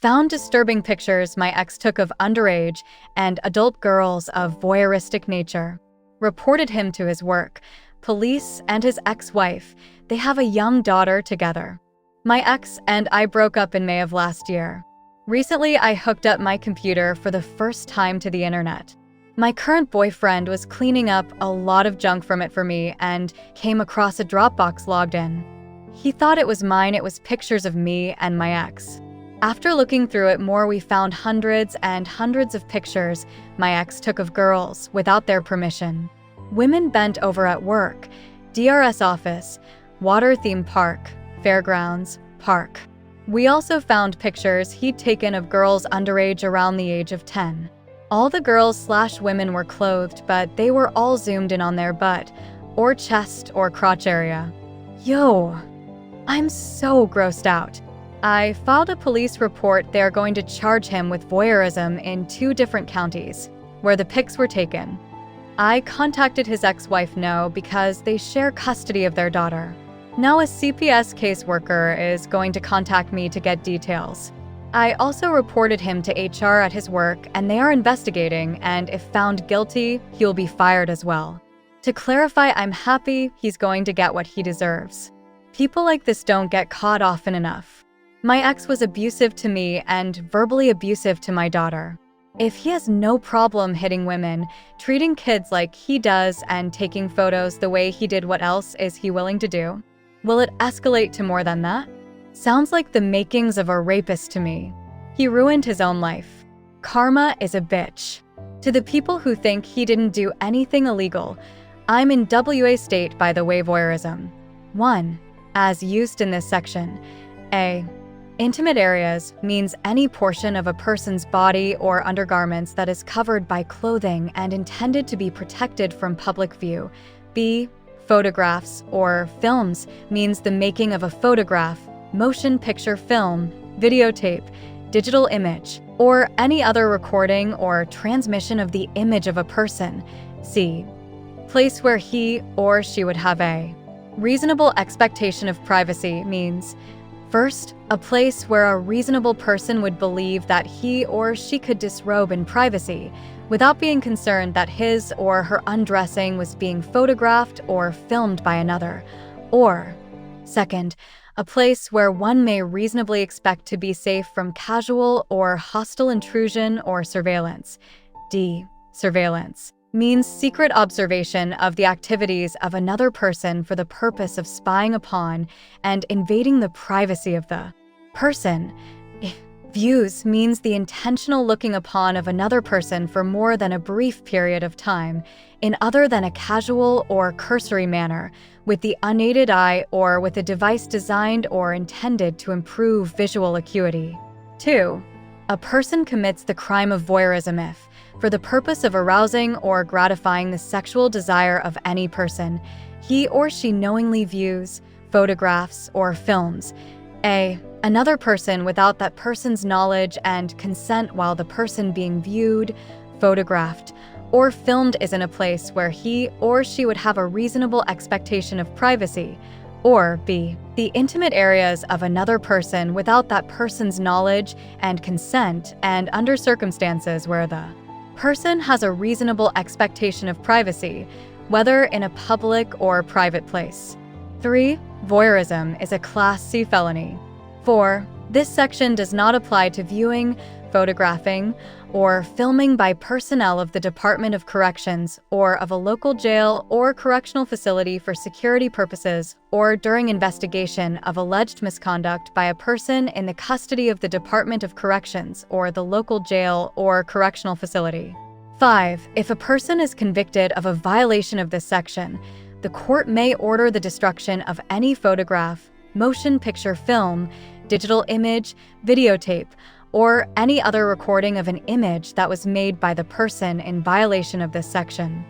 Found disturbing pictures my ex took of underage and adult girls of voyeuristic nature. Reported him to his work, police, and his ex-wife. They have a young daughter together. My ex and I broke up in May of last year. Recently, I hooked up my computer for the first time to the internet. My current boyfriend was cleaning up a lot of junk from it for me and came across a Dropbox logged in. He thought it was mine. It was pictures of me and my ex. After looking through it more, we found hundreds and hundreds of pictures my ex took of girls without their permission. Women bent over at work, DRS office, water theme park, fairgrounds, park. We also found pictures he'd taken of girls underage around the age of 10. All the girls/women were clothed, but they were all zoomed in on their butt, or chest or crotch area. Yo, I'm so grossed out. I filed a police report. They're going to charge him with voyeurism in 2 different counties, where the pics were taken. I contacted his ex-wife No because they share custody of their daughter. Now a CPS caseworker is going to contact me to get details. I also reported him to HR at his work, and they are investigating, and if found guilty, he'll be fired as well. To clarify, I'm happy he's going to get what he deserves. People like this don't get caught often enough. My ex was abusive to me and verbally abusive to my daughter. If he has no problem hitting women, treating kids like he does, and taking photos the way he did, what else is he willing to do? Will it escalate to more than that? Sounds like the makings of a rapist to me. He ruined his own life. Karma is a bitch. To the people who think he didn't do anything illegal, I'm in WA state by the way voyeurism. 1. As used in this section. A. Intimate areas means any portion of a person's body or undergarments that is covered by clothing and intended to be protected from public view. B. Photographs or films means the making of a photograph, motion picture film, videotape, digital image, or any other recording or transmission of the image of a person. C. Place where he or she would have a reasonable expectation of privacy means, first, a place where a reasonable person would believe that he or she could disrobe in privacy without being concerned that his or her undressing was being photographed or filmed by another. Or, second, a place where one may reasonably expect to be safe from casual or hostile intrusion or surveillance. D. Surveillance means secret observation of the activities of another person for the purpose of spying upon and invading the privacy of the person. Views means the intentional looking upon of another person for more than a brief period of time, in other than a casual or cursory manner, with the unaided eye or with a device designed or intended to improve visual acuity. 2. A person commits the crime of voyeurism if, for the purpose of arousing or gratifying the sexual desire of any person, he or she knowingly views, photographs, or films another person without that person's knowledge and consent while the person being viewed, photographed, or filmed is in a place where he or she would have a reasonable expectation of privacy. Or B. The intimate areas of another person without that person's knowledge and consent and under circumstances where the person has a reasonable expectation of privacy, whether in a public or private place. 3. Voyeurism is a Class C felony. 4. This section does not apply to viewing, photographing, or filming by personnel of the Department of Corrections or of a local jail or correctional facility for security purposes or during investigation of alleged misconduct by a person in the custody of the Department of Corrections or the local jail or correctional facility. 5. If a person is convicted of a violation of this section, the court may order the destruction of any photograph, motion picture film, digital image, videotape, or any other recording of an image that was made by the person in violation of this section.